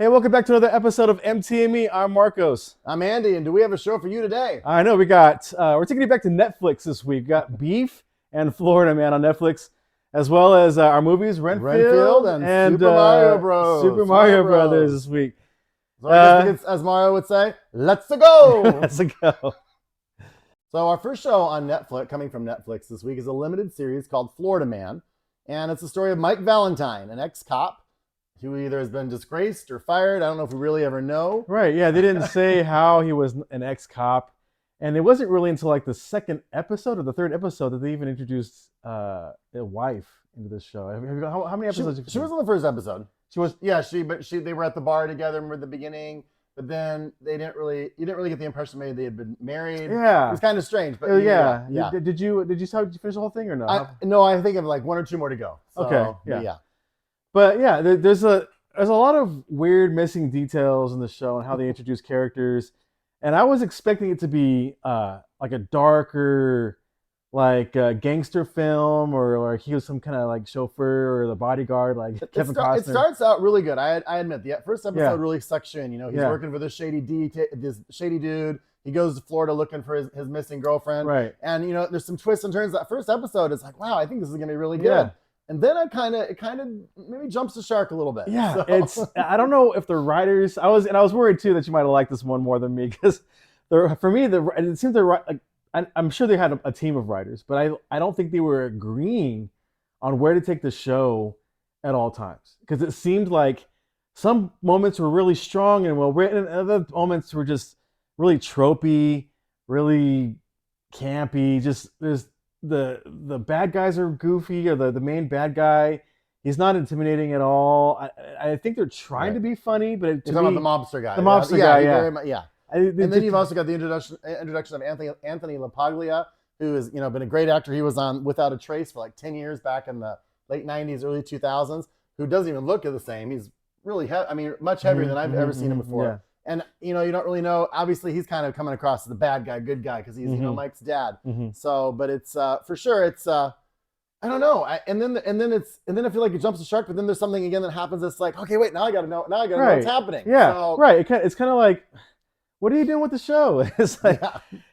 Hey, welcome back to another episode of MTME. I'm Marcos. I'm Andy, and do we have a show for you today? I know we're taking you back to Netflix this week. We got Beef and Florida Man on Netflix, as well as our movies Renfield and Super Mario Bros. Super Mario Brothers this week. So I guess as Mario would say, let's go! Let's go. So our first show on Netflix, coming from Netflix this week, is a limited series called Florida Man, and it's the story of Mike Valentine, an ex-cop who either has been disgraced or fired. I don't know if we really ever know. Right, yeah, they didn't say how he was an ex-cop. And it wasn't really until like the second episode or the third episode that they even introduced a wife into this show. How many episodes? She was on the first episode. She was. Yeah, they were at the bar together at the beginning, but then you didn't really get the impression maybe they had been married. Yeah, it was kind of strange. But yeah. Did you finish the whole thing or no? No, I think of like one or two more to go. So, okay, yeah. But yeah, there's a lot of weird missing details in the show and how they introduce characters, and I was expecting it to be like a darker, like gangster film, or like he was some kind of like chauffeur or the bodyguard, like Kevin Costner. It starts out really good. I admit the first episode really sucks you in. You know, he's working for this shady dude. He goes to Florida looking for his missing girlfriend. Right. And you know, there's some twists and turns. That first episode is like, wow, I think this is gonna be really good. Yeah. And then it kind of maybe jumps the shark a little bit. Yeah, so. I don't know if the writers. I was worried too that you might have liked this one more than me, because for me it seemed I'm sure they had a team of writers, but I don't think they were agreeing on where to take the show at all times, because it seemed like some moments were really strong and well written, and other moments were just really tropey, really campy. Just the bad guys are goofy, or the main bad guy, he's not intimidating at all. I think they're trying to be funny, but you're talking about the mobster guy. The mobster guy, yeah. And then you've also got the introduction of Anthony LaPaglia, who has been a great actor. He was on Without a Trace for like 10 years back in the late 90s, early 2000s. Who doesn't even look the same. He's really much heavier than I've ever seen him before. Yeah. And you don't really know. Obviously, he's kind of coming across as the bad guy, good guy, because he's Mike's dad. So, but it's for sure. It's I don't know. And then I feel like it jumps the shark. But then there's something again that happens. That's like, okay, wait, now I got to know. Now I got to know what's happening. Yeah, so, right. It's kind of like, what are you doing with the show? It's like,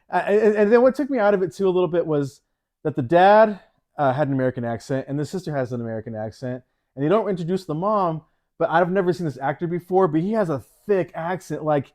and then what took me out of it too a little bit was that the dad had an American accent and the sister has an American accent, and they don't introduce the mom. But I've never seen this actor before, but he has a thick accent. Like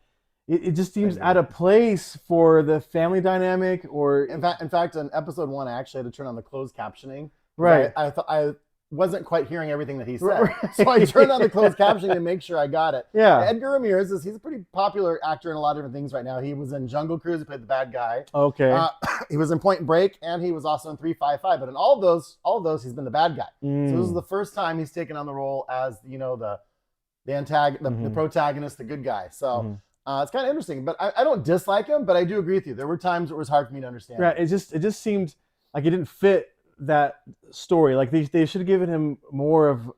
it just seems out of place for the family dynamic. Or in fact, in episode 1, I actually had to turn on the closed captioning. Right. I thought I wasn't quite hearing everything that he said, so I turned on the closed captioning to make sure I got it. Yeah. Edgar Ramirez he's a pretty popular actor in a lot of different things right now. He was in Jungle Cruise. He played the bad guy. Okay. He was in Point Break, and he was also in 355. But in all of those, he's been the bad guy. So this is the first time he's taken on the role as the protagonist, the good guy. So it's kind of interesting. But I don't dislike him, but I do agree with you. There were times it was hard for me to understand. Right. It just seemed like it didn't fit that story. Like they should have given him more of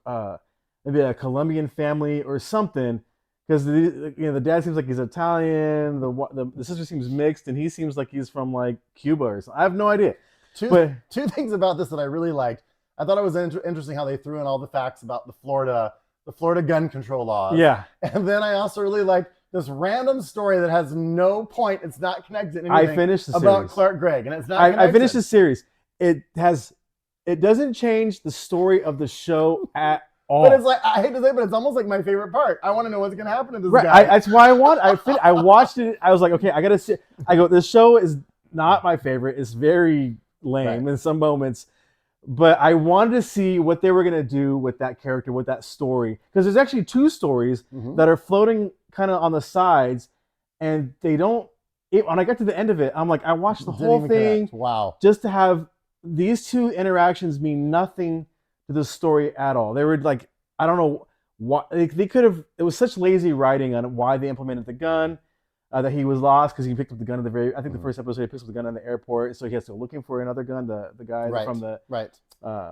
maybe a Colombian family or something, because the dad seems like he's Italian, the sister seems mixed, and he seems like he's from like Cuba or something. I have no idea. Two things about this that I really liked. I thought it was interesting how they threw in all the facts about the Florida gun control laws. Yeah. And then I also really liked this random story that has no point. It's not connected to anything. I finished the series about Clark Gregg, and it's not connected. I finished the series. It doesn't change the story of the show at all. But it's like, I hate to say it, but it's almost like my favorite part. I want to know what's going to happen to this guy. That's why I watched it. I was like, okay, I got to see. I go, this show is not my favorite. It's very lame in some moments. But I wanted to see what they were going to do with that character, with that story. Because there's actually 2 stories that are floating kind of on the sides. And they don't, when I got to the end of it, I'm like, I watched the whole thing. Wow. Just to have these 2 interactions mean nothing to the story at all. They were like, I don't know why they could have. It was such lazy writing on why they implemented the gun, that he was lost because he picked up the gun at the I think the first episode he picks up the gun in the airport, so he has to go looking for another gun. The guy from the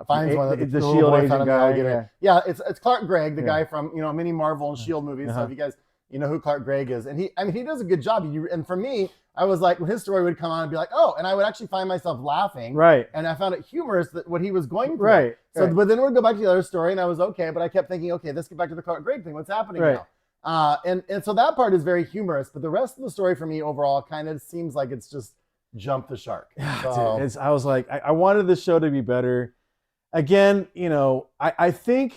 finds one the Shield agent guy. Yeah, it's Clark Gregg, the guy from many Marvel and Shield movies. So if you guys who Clark Gregg is, and he does a good job. And for me, I was like, when his story would come on, I'd be like, oh, and I would actually find myself laughing. Right. And I found it humorous that what he was going through. Right. So, but then we'd go back to the other story, and I was okay, but I kept thinking, okay, let's get back to the Clark Gregg thing. What's happening now? And so that part is very humorous, but the rest of the story for me overall kind of seems like it's just jumped the shark. So, Dude, I was like, I wanted the show to be better. Again, I think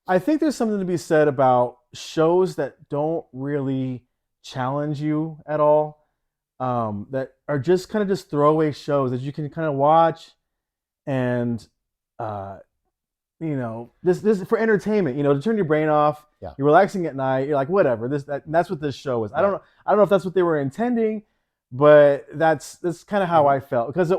there's something to be said about shows that don't really challenge you at all, that are just kind of just throwaway shows that you can kind of watch and uh, this for entertainment, to turn your brain off. Yeah. You're relaxing at night. You're like, whatever. That's what this show is. I don't know. I don't know if that's what they were intending, but that's kind of how I felt because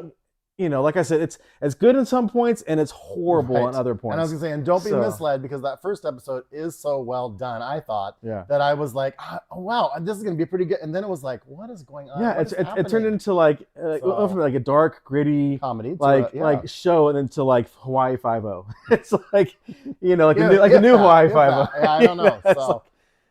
like I said, it's good in some points and it's horrible Right. on other points. And I was gonna say, and don't be misled because that first episode is so well done. I thought that I was like, oh, wow, this is gonna be pretty good. And then it was like, what is going on? Yeah, it turned into like from like a dark, gritty comedy, like show, and then to like Hawaii Five-0. It's like a new Hawaii Five-0. Yeah, I don't know.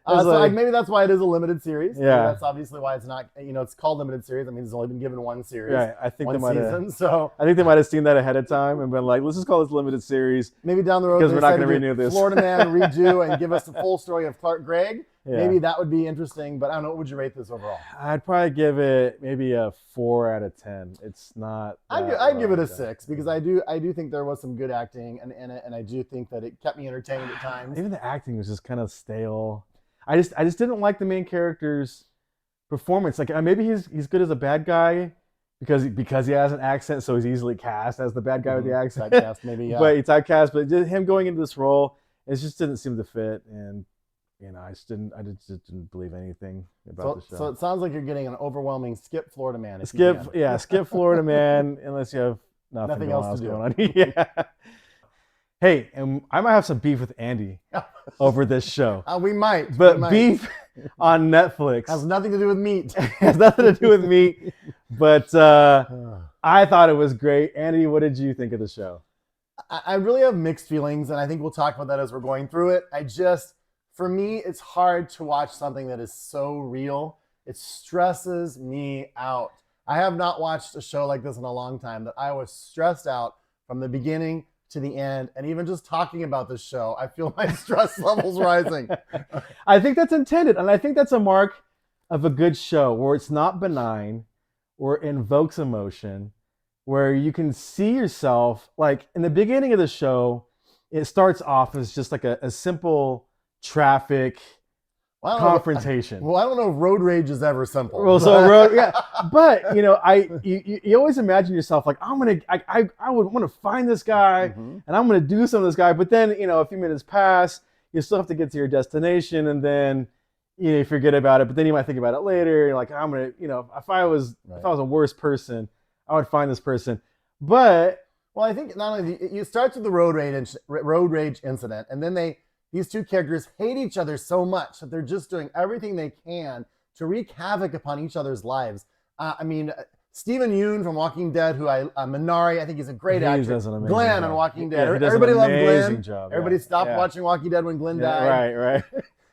So maybe that's why it is a limited series. Yeah, maybe that's obviously why it's not. It's called limited series. I mean, it's only been given one series. Yeah, I think one they might season. I think they might have seen that ahead of time and been like, let's just call this limited series. Maybe down the road because we're not going to renew this. Florida Man redo and give us the full story of Clark Gregg. Yeah. Maybe that would be interesting. But I don't know. What would you rate this overall? I'd probably give it maybe a 4 out of 10. It's not. I'd give it a 6 because I do think there was some good acting in it, and I do think that it kept me entertained at times. Even the acting was just kind of stale. I just didn't like the main character's performance. Like maybe he's good as a bad guy because he has an accent, so he's easily cast as the bad guy with the accent. Typecast, maybe, yeah. But he's typecast. But just him going into this role, it just didn't seem to fit, and I just didn't believe anything about the show. So it sounds like you're getting an overwhelming skip Florida Man. Skip Florida Man unless you have nothing else going on. Yeah. Hey, and I might have some beef with Andy over this show. We might. But beef on Netflix has nothing to do with meat. Has nothing to do with meat. But I thought it was great. Andy, what did you think of the show? I really have mixed feelings, and I think we'll talk about that as we're going through it. For me, it's hard to watch something that is so real. It stresses me out. I have not watched a show like this in a long time that I was stressed out from the beginning to the end, and even just talking about this show, I feel my stress levels rising. I think that's intended, and I think that's a mark of a good show where it's not benign, or invokes emotion, where you can see yourself, like in the beginning of the show, it starts off as just like a simple traffic confrontation. Well, I don't know if road rage is ever simple. Well, but you always imagine yourself like I would want to find this guy and I'm gonna do something to this guy. But then a few minutes pass, you still have to get to your destination, and then you forget about it. But then you might think about it later. You're like, I'm gonna if I was a worse person, I would find this person. But I think not only you start with the road rage incident, and then these two characters hate each other so much that they're just doing everything they can to wreak havoc upon each other's lives. Stephen Yeun from Walking Dead, Minari, I think he's a great actor. Glenn on Walking Dead. Everybody loved Glenn. Everybody stopped watching Walking Dead when Glenn died. Right.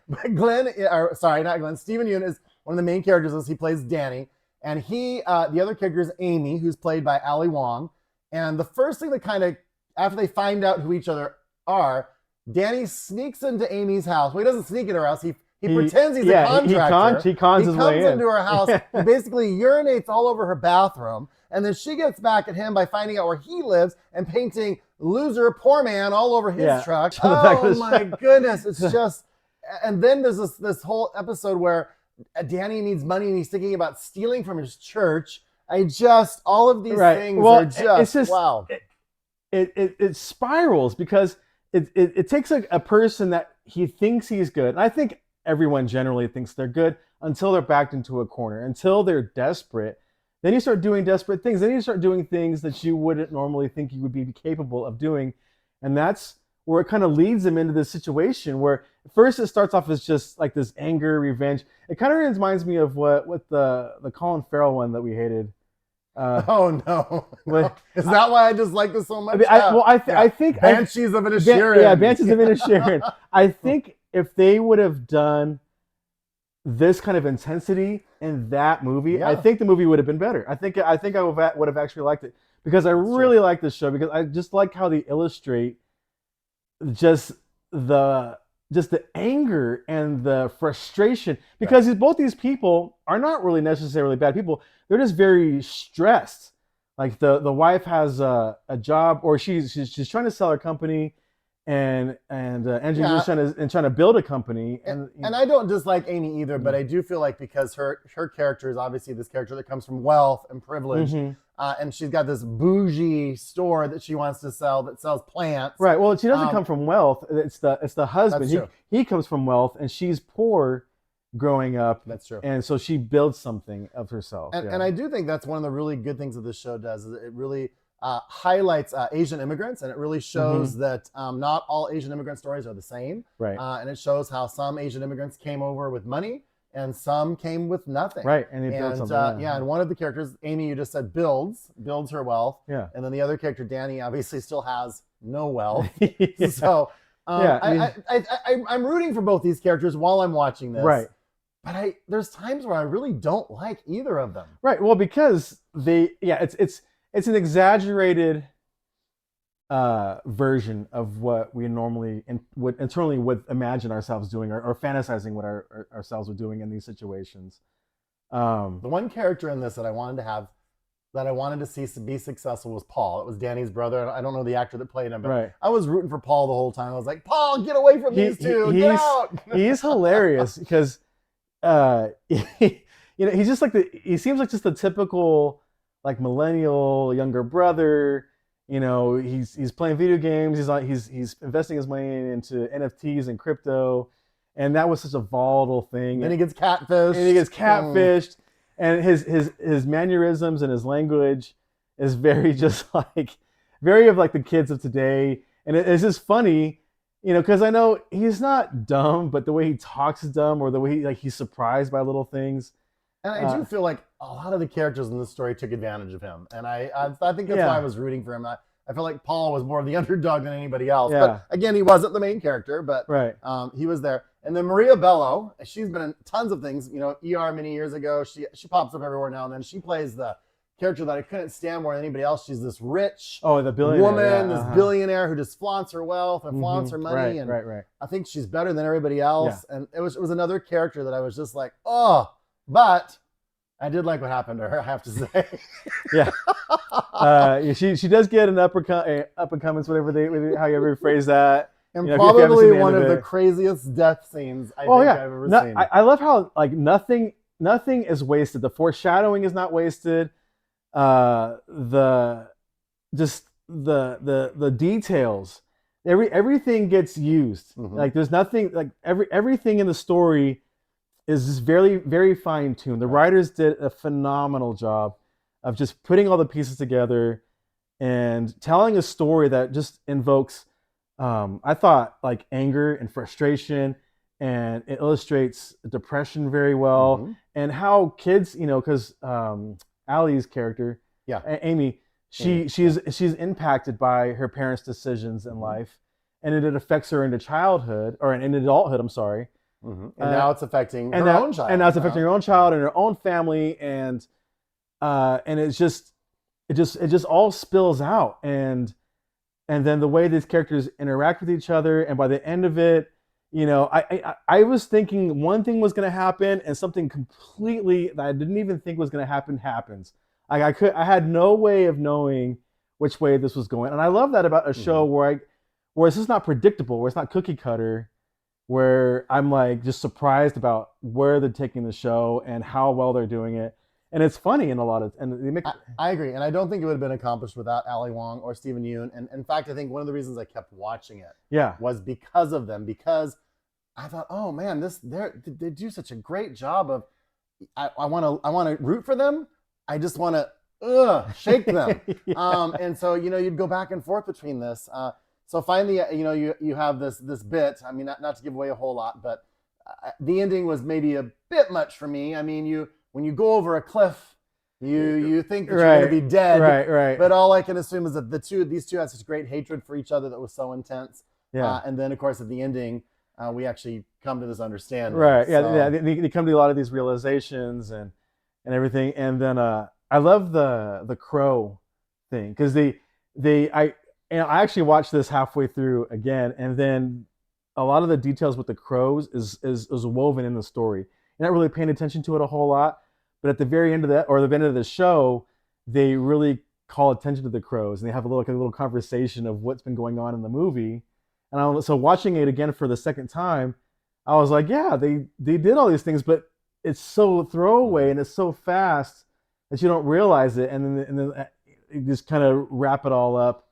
But Stephen Yeun is one of the main characters as he plays Danny. And the other character is Amy, who's played by Ali Wong. And the first thing that after they find out who each other are, Danny sneaks into Amy's house. Well, he doesn't sneak into her house. He pretends he's a contractor. He cons his way in. He comes into her house. He basically urinates all over her bathroom. And then she gets back at him by finding out where he lives and painting loser, poor man all over his truck. Oh, my goodness. It's just... And then there's this whole episode where Danny needs money and he's thinking about stealing from his church. All of these things are just wow. It spirals because it takes a person that he thinks he's good. And I think everyone generally thinks they're good until they're backed into a corner, until they're desperate. Then you start doing desperate things. Then you start doing things that you wouldn't normally think you would be capable of doing. And that's where it kind of leads them into this situation where first it starts off as just like this anger, revenge. It kind of reminds me of what the Colin Farrell one that we hated. Oh no! Is that why I dislike this so much? I think Banshees of Inisherin. Banshees of Inisherin. I think if they would have done this kind of intensity in that movie, I think the movie would have been better. I think I would have actually liked it because I really like this show because I just like how they illustrate just the just the anger and the frustration, Right. because both these people are not really necessarily bad people. They're just very stressed. Like the wife has a job, or she's trying to sell her company, and Andrew Yeah. just trying to build a company, And I don't dislike Amy either, but I do feel like because her character is obviously this character that comes from wealth and privilege, mm-hmm. and she's got this bougie store that she wants to sell that sells plants. Right. Well, she doesn't come from wealth. It's the husband. That's true. He comes from wealth, and she's poor growing up. That's true. And so she builds something of herself. And I do think that's one of the really good things that this show does. Is it really highlights Asian immigrants, and it really shows that not all Asian immigrant stories are the same. Right. And it shows how some Asian immigrants came over with money, and some came with nothing. Right. And he built something. And one of the characters, Amy, you just said, builds her wealth. Yeah. And then the other character, Danny, obviously still has no wealth. Yeah. So I'm rooting for both these characters while I'm watching this. Right. But there's times where I really don't like either of them. Right. Well, because it's an exaggerated version of what we normally would imagine ourselves doing, or fantasizing what ourselves are doing in these situations. The one character in this that I wanted to see be successful was Paul. It was Danny's brother. I don't know the actor that played him, but right. I was rooting for Paul the whole time. I was like, Paul, get away from these two. Get out. He's hilarious because he's just like he seems like just the typical like millennial younger brother. He's playing video games. He's investing his money into NFTs and crypto, and that was such a volatile thing. And he gets catfished. And his mannerisms and his language is very just like very of like the kids of today. And it's just funny, because I know he's not dumb, but the way he talks is dumb, or the way he's surprised by little things. And I do feel like a lot of the characters in this story took advantage of him. And I think that's why I was rooting for him. I feel like Paul was more of the underdog than anybody else. Yeah. But again, he wasn't the main character, but right. He was there. And then Maria Bello, she's been in tons of things. ER many years ago. She pops up everywhere now and then. She plays the character that I couldn't stand more than anybody else. She's this rich the billionaire woman, this billionaire who just flaunts her wealth and flaunts her money. Right. I think she's better than everybody else. Yeah. And it was another character that I was just like, oh, but I did like what happened to her, I have to say. Yeah. She does get an up and comings, whatever how you ever phrase that. And probably one of the craziest death scenes I think I've ever seen. I love how like nothing is wasted. The foreshadowing is not wasted. The details, everything gets used. Like there's nothing like everything in the story is just very, very fine tuned. The writers did a phenomenal job of just putting all the pieces together and telling a story that just invokes I thought like anger and frustration, and it illustrates depression very well, and how kids, because Allie's character, Amy, she's impacted by her parents' decisions in life, and it affects her into childhood or in adulthood. I'm sorry, and now it's affecting her own child, and now it's affecting her own child and her own family, and it just all spills out, and then the way these characters interact with each other, and by the end of it, I was thinking one thing was going to happen, and something completely that I didn't even think was going to happen happens. I had no way of knowing which way this was going, and I love that about a show where it's just not predictable, where it's not cookie cutter, where I'm like just surprised about where they're taking the show and how well they're doing it. And it's funny in a lot of, and they make. I agree, and I don't think it would have been accomplished without Ali Wong or Stephen Yoon. And in fact, I think one of the reasons I kept watching it, was because of them. Because I thought, oh man, they do such a great job of. I want to root for them. I just want to shake them. And so you'd go back and forth between this. So finally, you have this bit. I mean, not to give away a whole lot, but the ending was maybe a bit much for me. I mean, when you go over a cliff, you think that you're going to be dead. Right. But all I can assume is that these two had such great hatred for each other that was so intense. Yeah. And then, of course, at the ending, we actually come to this understanding. Right. Yeah. They come to a lot of these realizations and everything. And then I love the crow thing, because I actually watched this halfway through again, and then a lot of the details with the crows is woven in the story. You're not really paying attention to it a whole lot, but at the very end of that, or the end of the show, they really call attention to the crows, and they have a little conversation of what's been going on in the movie. So watching it again for the second time, I was like, yeah, they did all these things, but it's so throwaway and it's so fast that you don't realize it, and then you just kind of wrap it all up.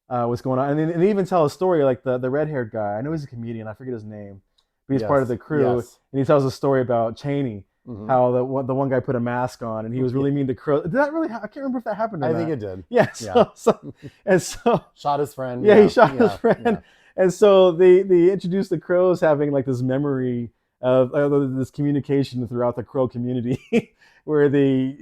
What's going on, and they even tell a story like the red-haired guy. I know he's a comedian. I forget his name, but he's part of the crew, and he tells a story about Cheney, how the one guy put a mask on, and he was really mean to crows. Did that really? I can't remember if that happened. Or I not. think it did. Yeah. So shot his friend. Yeah, he shot his friend, and so they introduced the crows having like this memory of this communication throughout the crow community. Where they,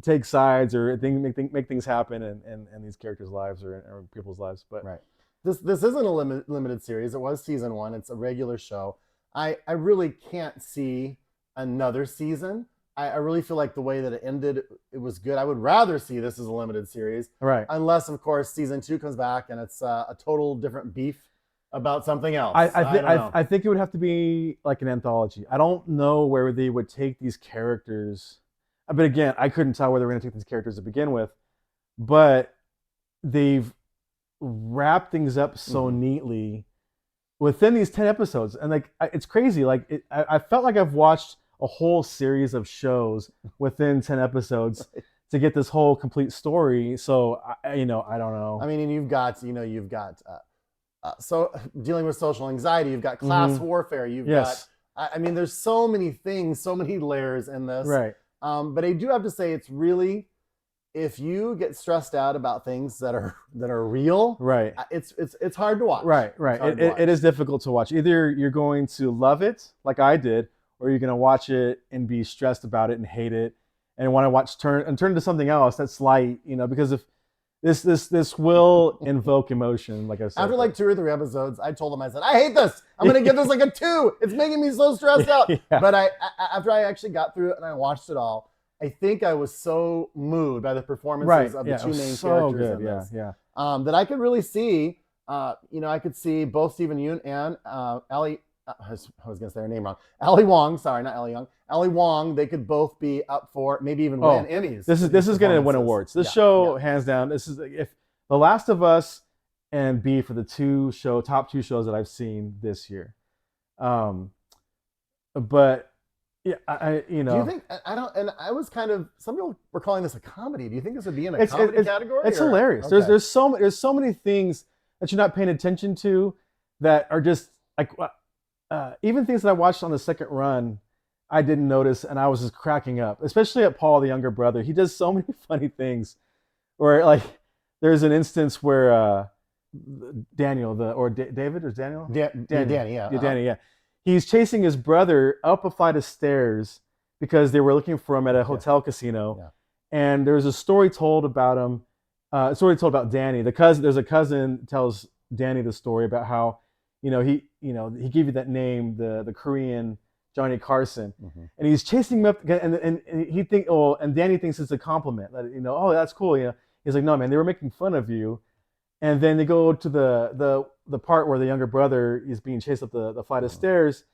take sides or make things happen in these characters' lives or people's lives. But right, this isn't a limited series. It was season 1. It's a regular show. I really can't see another season. I really feel like the way that it ended, it was good. I would rather see this as a limited series, right? Unless, of course, season 2 comes back and it's a total different beef about something else. I think it would have to be like an anthology. I don't know where they would take these characters. But again, I couldn't tell where they were going to take these characters to begin with. But they've wrapped things up so neatly within these 10 episodes. And like, it's crazy. Like, I felt like I've watched a whole series of shows within 10 episodes to get this whole complete story. So, I don't know. I mean, and you've got so dealing with social anxiety, you've got class warfare, you've got, I mean, there's so many things, so many layers in this. Right. But I do have to say, it's really, if you get stressed out about things that are real, right, it's hard to watch. Right. It is difficult to watch. Either you're going to love it, like I did, or you're going to watch it and be stressed about it and hate it, and want to turn to something else that's light. Because if this will invoke emotion, like I said. After like 2 or 3 episodes, I told them, I said, I hate this. I'm going to give this like a 2. It's making me so stressed out. Yeah. But after I actually got through it and I watched it all, I think I was so moved by the performances of the 2 main characters in this. That I could really see, I could see both Steven Yeun and Ali. I was going to say her name wrong. Ali Wong. Sorry, not Ali Young. Ali Wong. They could both be up for maybe even win Emmys. This is going to win awards. This show, hands down. This is, if The Last of Us and Beef are the top 2 shows that I've seen this year. But yeah, Do you think I don't? And I was kind of. Some people were calling this a comedy. Do you think this would be in a comedy category? It's hilarious. Okay. There's so many things that you're not paying attention to that are just like. Even things that I watched on the second run, I didn't notice, and I was just cracking up. Especially at Paul, the younger brother. He does so many funny things. Where like, there's an instance where Daniel, David or Daniel? Danny, yeah. Danny, yeah. He's chasing his brother up a flight of stairs because they were looking for him at a hotel casino. Yeah. And there's a story told about him. A story told about Danny. There's a cousin tells Danny the story about how, he gave you that name, the Korean Johnny Carson, and he's chasing him up, and and Danny thinks it's a compliment. That, oh, that's cool. He's like, no, man, they were making fun of you. And then they go to the part where the younger brother is being chased up the flight of stairs,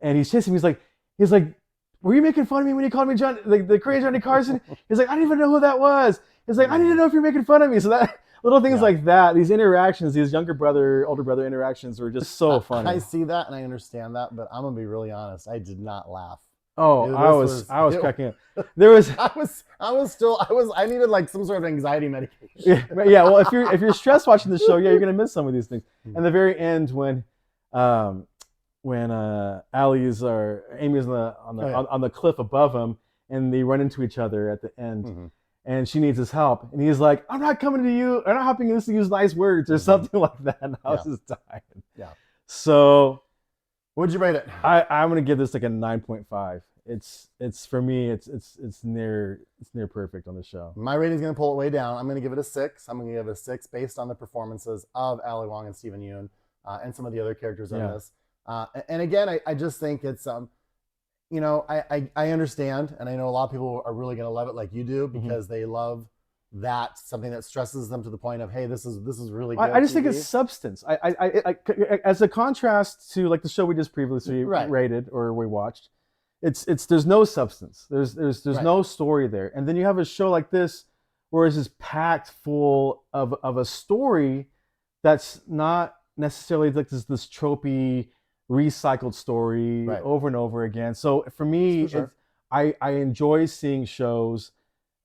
and he's chasing him. He's like, were you making fun of me when you called me John, the Korean Johnny Carson? He's like, I didn't even know who that was. He's like, I didn't know if you're making fun of me. So that little things like that, these interactions, these younger brother, older brother interactions were just so funny. I see that and I understand that, but I'm gonna be really honest. I did not laugh. Oh, I was cracking up. There was I needed like some sort of anxiety medication. Yeah. Well, if you're stressed watching the show, you're gonna miss some of these things. And the very end when Amy's on the cliff above him and they run into each other at the end, and she needs his help, and he's like, I'm not coming to you. I'm not helping you to use nice words or something like that. And I was just dying. Yeah. So. What'd you rate it? I'm gonna give this like a 9.5. It's for me. It's near perfect on the show. My rating's gonna pull it way down. I'm gonna give it a 6. I'm gonna give it a 6 based on the performances of Ali Wong and Steven Yeun and some of the other characters in this. And again, I just think it's I understand, and I know a lot of people are really gonna love it like you do because they love that's something that stresses them to the point of, hey, this is really good. I just think TV. it's substance. As a contrast to like the show we just previously rated or we watched, it's there's no substance. There's no story there. And then you have a show like this where it's just packed full of a story that's not necessarily like this tropey recycled story over and over again. So for me, I enjoy seeing shows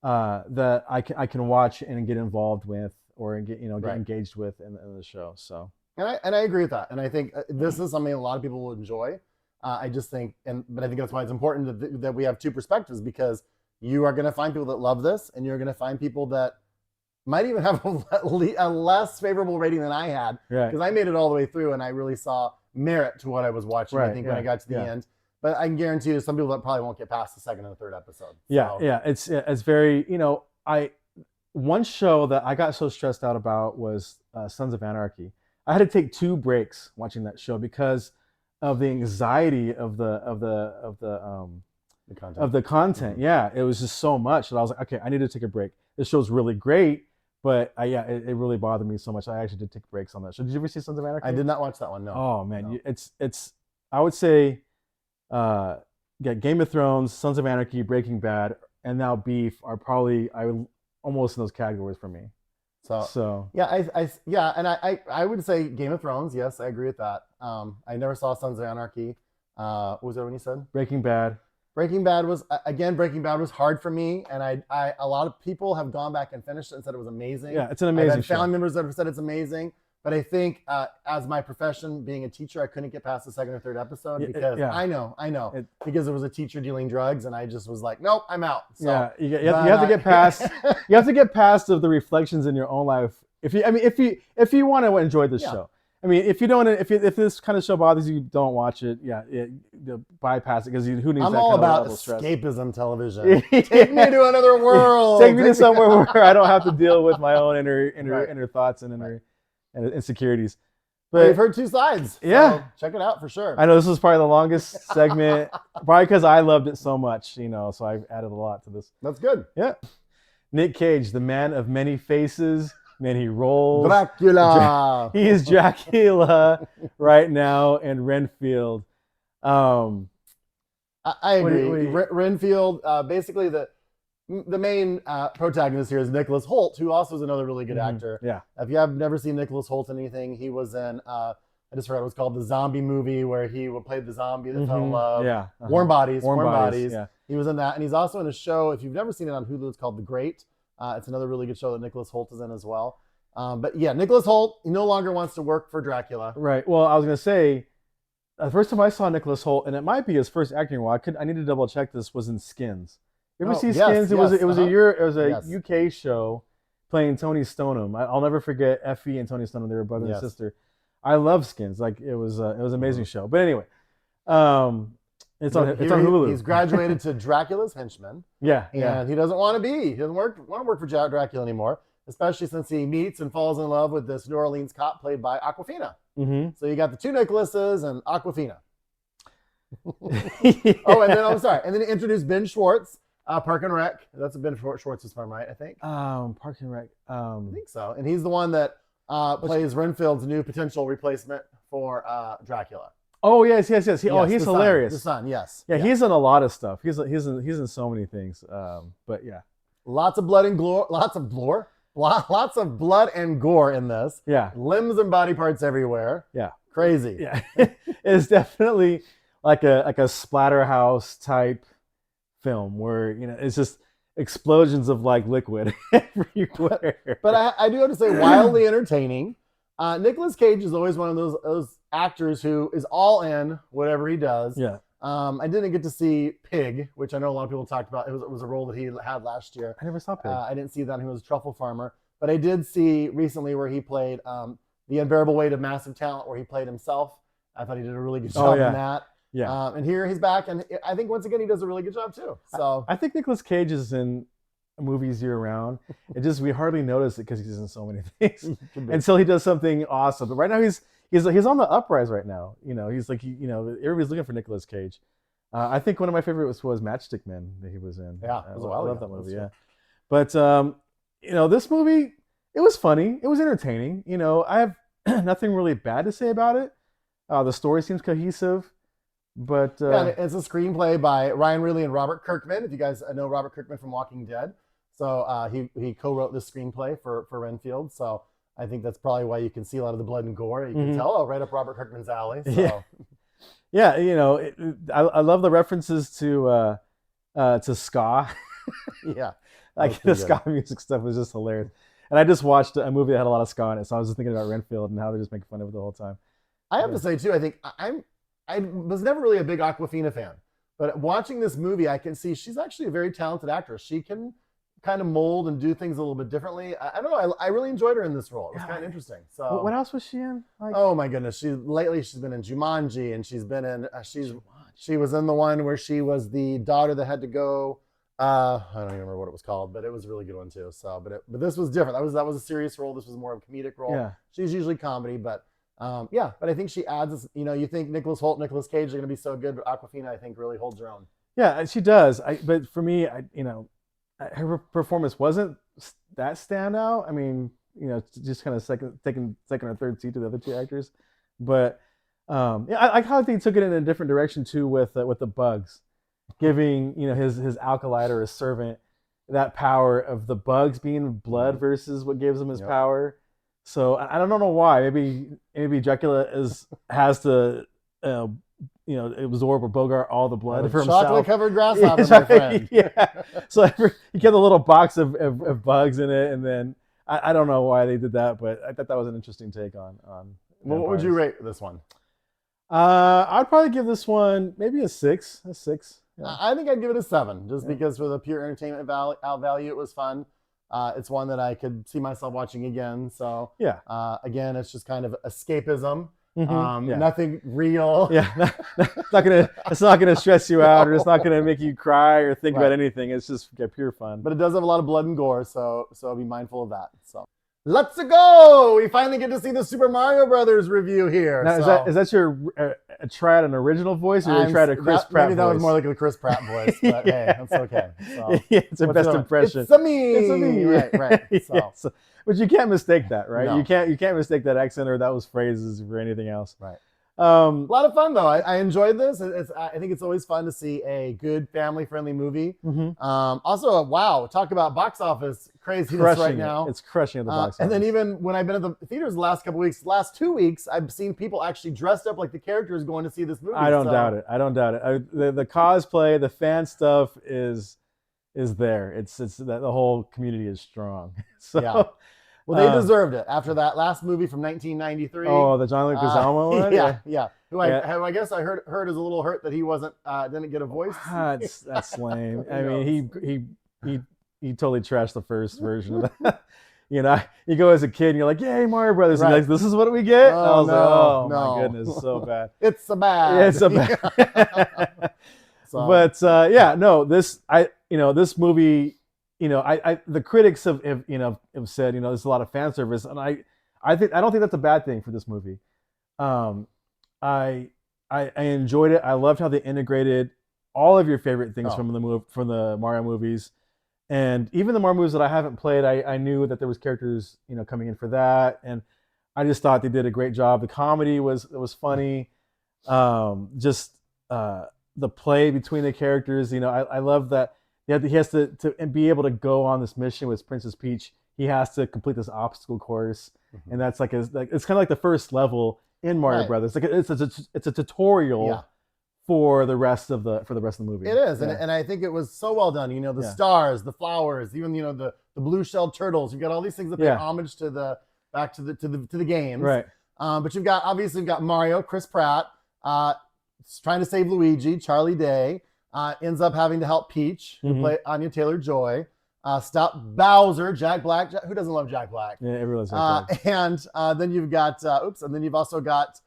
that I can watch and get involved with or get engaged with in the show. So and I agree with that. And I think this is something a lot of people will enjoy. I just think, but I think that's why it's important that we have two perspectives, because you are going to find people that love this, and you're going to find people that might even have a less favorable rating than I had, because I made it all the way through and I really saw merit to what I was watching. I think when I got to the end. But I can guarantee you, some people that probably won't get past the second and the third episode. It's very, one show that I got so stressed out about was Sons of Anarchy. I had to take 2 breaks watching that show because of the anxiety of the content. Mm-hmm. Yeah, it was just so much that I was like, okay, I need to take a break. This show's really great, but it really bothered me so much. I actually did take breaks on that show. Did you ever see Sons of Anarchy? I did not watch that one. No. Oh man, no. It's I would say, Game of Thrones, Sons of Anarchy, Breaking Bad, and now Beef are probably almost in those categories for me. So I would say Game of Thrones. Yes, I agree with that. I never saw Sons of Anarchy. What was that one you said? Breaking Bad. Breaking Bad was hard for me, and a lot of people have gone back and finished it and said it was amazing. Yeah, it's an amazing show. I've had family members that have said it's amazing, but I think as my profession being a teacher, I couldn't get past the second or third episode because I know because it was a teacher dealing drugs, and I just was like, nope, I'm out. So, you have to get past you have to get past of the reflections in your own life. If you want to enjoy this show. I mean, if this kind of show bothers you, don't watch it. Bypass it, because who needs I'm that all kind about of stress? escapism television. Take me to another world. Take me to somewhere where I don't have to deal with my own inner thoughts and inner insecurities. But you've heard 2 sides. So check it out for sure. I know this was probably the longest segment, probably because I loved it so much, so I've added a lot to this. That's good. Yeah. Nick Cage, the man of many faces. Man, he rolls. Dracula. He is Dracula right now in Renfield. I agree. Renfield, basically the main protagonist here is Nicholas Hoult, who also is another really good actor. Yeah. If you have never seen Nicholas Hoult in anything, he was in, I just forgot what it was called, the zombie movie where he played the zombie that fell in love. Yeah. Warm Bodies. Warm Bodies. Yeah. He was in that. And he's also in a show, if you've never seen it on Hulu, it's called The Great. It's another really good show that Nicholas Hoult is in as well. But yeah, Nicholas Hoult, he no longer wants to work for Dracula. Right. Well, I was going to say, the first time I saw Nicholas Hoult, and it might be his first acting role, I need to double check this, was in Skins. You ever see Skins? It was a UK show playing Tony Stoneham. I'll never forget Effie and Tony Stoneham. They were brother and sister. I love Skins. Like it was an amazing show. But anyway, it's on Hulu. He's graduated to Dracula's henchman. And he doesn't want to want to work for Dracula anymore, especially since he meets and falls in love with this New Orleans cop played by Awkwafina. So you got the 2 Nicholases and Awkwafina. And then he introduced Ben Schwartz, Park and Rec. That's Ben Schwartz's firm, right? I think. Park and Rec. I think so. And he's the one that plays Renfield's new potential replacement for Dracula. Oh yes. He's hilarious. The son, yes. Yeah, he's in a lot of stuff. He's in so many things. But yeah, lots of blood and gore. Lots of blood and gore in this. Yeah, limbs and body parts everywhere. Yeah, crazy. Yeah, it's definitely like a Splatterhouse type film where it's just explosions of like liquid everywhere. But I do have to say, wildly entertaining. Nicolas Cage is always one of those actors who is all in whatever he does. Yeah. I didn't get to see Pig, which I know a lot of people talked about. It was a role that he had last year. I never saw Pig. I didn't see that. He was a truffle farmer. But I did see recently where he played The Unbearable Weight of Massive Talent, where he played himself. I thought he did a really good job in that. Yeah. And here he's back, and I think once again he does a really good job too. So I think Nicolas Cage is in movies year round. We hardly notice it because he's in so many things until he does something awesome. But right now he's on the uprise right now. He's like everybody's looking for Nicolas Cage. I think one of my favorites was Matchstick Men that he was in. Yeah, I love that movie. Yeah, but this movie, it was funny. It was entertaining. I have nothing really bad to say about it. The story seems cohesive, but Yeah, and it's a screenplay by Ryan Ridley and Robert Kirkman. If you guys know Robert Kirkman from Walking Dead, so he co-wrote this screenplay for Renfield. So I think that's probably why you can see a lot of the blood and gore. You can tell, right up Robert Kirkman's alley. So. Yeah, yeah. I love the references to ska. Yeah, like the ska music stuff was just hilarious. And I just watched a movie that had a lot of ska in it, so I was just thinking about Renfield and how they're just making fun of it the whole time. I have to say too, I think I was never really a big Awkwafina fan, but watching this movie, I can see she's actually a very talented actress. She can kind of mold and do things a little bit differently. I don't know. I really enjoyed her in this role. It was kind of interesting. So what else was she in? Oh my goodness, lately she's been in Jumanji, and she's been in she was in the one where she was the daughter that had to go. I don't even remember what it was called, but it was a really good one too. So, but this was different. That was a serious role. This was more of a comedic role. Yeah. She's usually comedy, but but I think she adds this, you think Nicholas Hoult, Nicolas Cage are going to be so good, but Awkwafina, I think, really holds her own. Yeah, she does. But for me, her performance wasn't that standout. I mean, just kind of second or third seat to the other two actors. But I kind of think he took it in a different direction too with the bugs, giving his acolyte or his servant that power of the bugs being blood versus what gives him his power. So I don't know why. Maybe Dracula has to absorb or bogart all the blood for himself. Chocolate covered grasshopper, my friend. Yeah. So he kept a little box of bugs in it, and then I don't know why they did that, but I thought that was an interesting take on. Well, what would you rate this one? I'd probably give this one maybe a 6. A 6. Yeah. I think I'd give it a 7, just because for the pure entertainment value, it was fun. It's one that I could see myself watching again. So yeah, again, it's just kind of escapism. Nothing real. Yeah, it's not gonna stress you out, or it's not gonna make you cry or think about anything. It's just pure fun. But it does have a lot of blood and gore, so be mindful of that. So let's go. We finally get to see the Super Mario Brothers review here. Now, is that your try out an original voice, or you tried a Chris Pratt maybe voice? That was more like a Chris Pratt voice, but hey, that's okay. So, yeah, it's a best impression. It's a me. Right. So. Yes. But you can't mistake that, right? No. You can't mistake that accent or those phrases for anything else. Right. A lot of fun though. I enjoyed this. I think it's always fun to see a good family-friendly movie. Also, wow, talk about box office craziness right now. It's crushing at the box office. And then even when I've been at the theaters the last 2 weeks, I've seen people actually dressed up like the characters going to see this movie. I don't doubt it. The cosplay, the fan stuff is there. It's that the whole community is strong. So. Yeah. Well, they deserved it after that last movie from 1993. Oh, the John Leguizamo one. Yeah. Who I guess I heard is a little hurt that he didn't get a voice. That's lame. I mean, he totally trashed the first version of that. You go as a kid and you're like, "Yay, Mario Brothers!" And this is what we get. Oh, I was no, my goodness, so bad. It's so bad. Yeah, it's so bad. So. But this movie. The critics have said there's a lot of fan service, and I don't think that's a bad thing for this movie. I enjoyed it. I loved how they integrated all of your favorite things from the Mario movies, and even the Mario movies that I haven't played. I knew that there was characters coming in for that, and I just thought they did a great job. The comedy was funny. The play between the characters. I love that. He has to be able to go on this mission with Princess Peach. He has to complete this obstacle course, and that's it's kind of like the first level in Mario Brothers. Like it's a tutorial for the rest of the movie. It is, and I think it was so well done. The stars, the flowers, even the blue-shelled turtles. You've got all these things that pay homage to the games. Right. But you've got Mario, Chris Pratt, trying to save Luigi, Charlie Day. Ends up having to help Peach, who play Anya Taylor-Joy. Stop Bowser, Jack Black. Who doesn't love Jack Black? Yeah, everyone loves Jack Black. And then you've got, and then you've also got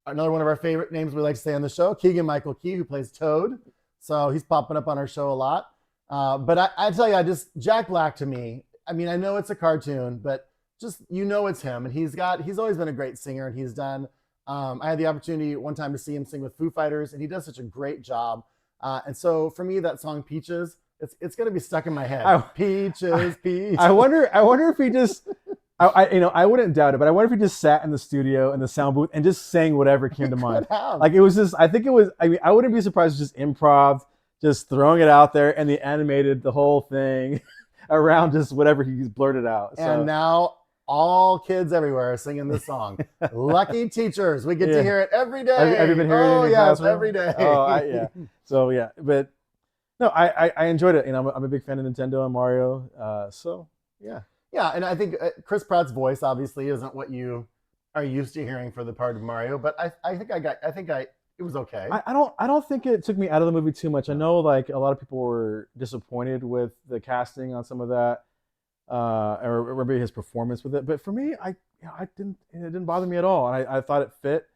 another one of our favorite names we like to say on the show, Keegan-Michael Key, who plays Toad. So he's popping up on our show a lot. But I tell you, Jack Black to me, I mean, I know it's a cartoon, but just, it's him. And he's always been a great singer, and he's done, I had the opportunity one time to see him sing with Foo Fighters, and he does such a great job. And so for me, that song Peaches, it's gonna be stuck in my head. Peaches, peaches. I wonder if he just. I wouldn't doubt it, but I wonder if he just sat in the studio in the sound booth and just sang whatever came to mind. Like it was just, I think it was. I mean, I wouldn't be surprised if just improv, just throwing it out there, and they animated the whole thing around just whatever he blurted out. So. And now all kids everywhere are singing this song. Lucky teachers, we get to hear it every day. Have you been hearing it? Yes, every day. Yeah. So yeah, but no, I enjoyed it. I'm a big fan of Nintendo and Mario. So yeah. Yeah, and I think Chris Pratt's voice obviously isn't what you are used to hearing for the part of Mario, but I think it was okay. I don't think it took me out of the movie too much. I know like a lot of people were disappointed with the casting on some of that, or maybe his performance with it. But for me, it didn't bother me at all, and I thought it fit.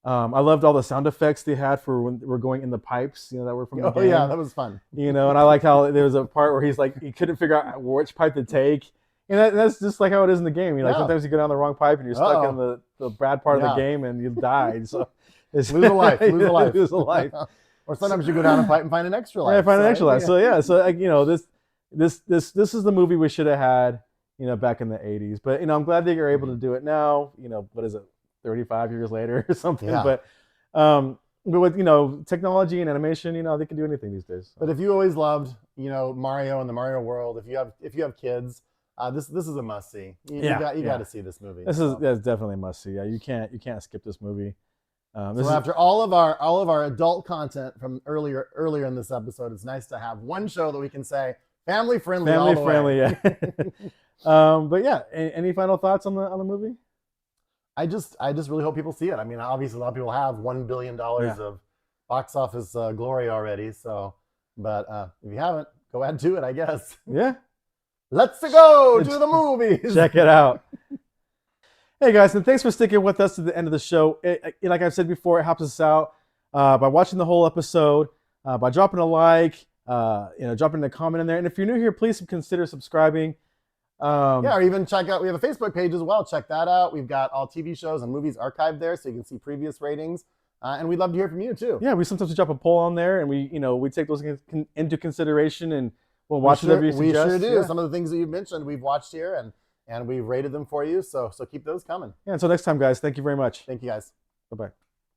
I loved all the sound effects they had for when we're going in the pipes, that were from the game. Oh yeah, that was fun. And I like how there was a part where he's like he couldn't figure out which pipe to take. And that's just like how it is in the game. Sometimes you go down the wrong pipe and you're stuck in the bad part of the game and you died. So lose a life. Lose a life. Or sometimes you go down a pipe and find an extra life. Yeah, find an extra life. So yeah, so like, this is the movie we should have had, back in the 80s. But I'm glad they are able to do it now. What is it, 35 years later or something? Yeah. But with technology and animation, they can do anything these days. So. But if you always loved Mario and the Mario world, if you have kids. This is a must see. You got to see this movie. This is definitely a must see. Yeah, you can't skip this movie. After all of our adult content from earlier in this episode, it's nice to have one show that we can say family friendly. Yeah. But yeah, any final thoughts on the movie? I just really hope people see it. I mean, obviously a lot of people have $1 billion of box office glory already. So, but if you haven't, go ahead and do it, I guess. Yeah. Let's go to the movies. Check it out. Hey guys, and thanks for sticking with us to the end of the show. Like I've said before, it helps us out by watching the whole episode, by dropping a like, dropping a comment in there. And if you're new here, please consider subscribing. Or even check out, we have a Facebook page as well. Check that out. We've got all TV shows and movies archived there so you can see previous ratings. And we'd love to hear from you too. Yeah, we sometimes drop a poll on there and we take those into consideration and we'll watch whatever you suggest. We sure do. Yeah. Some of the things that you've mentioned, we've watched here and we've rated them for you. So keep those coming. Yeah, until next time, guys. Thank you very much. Thank you, guys. Bye-bye.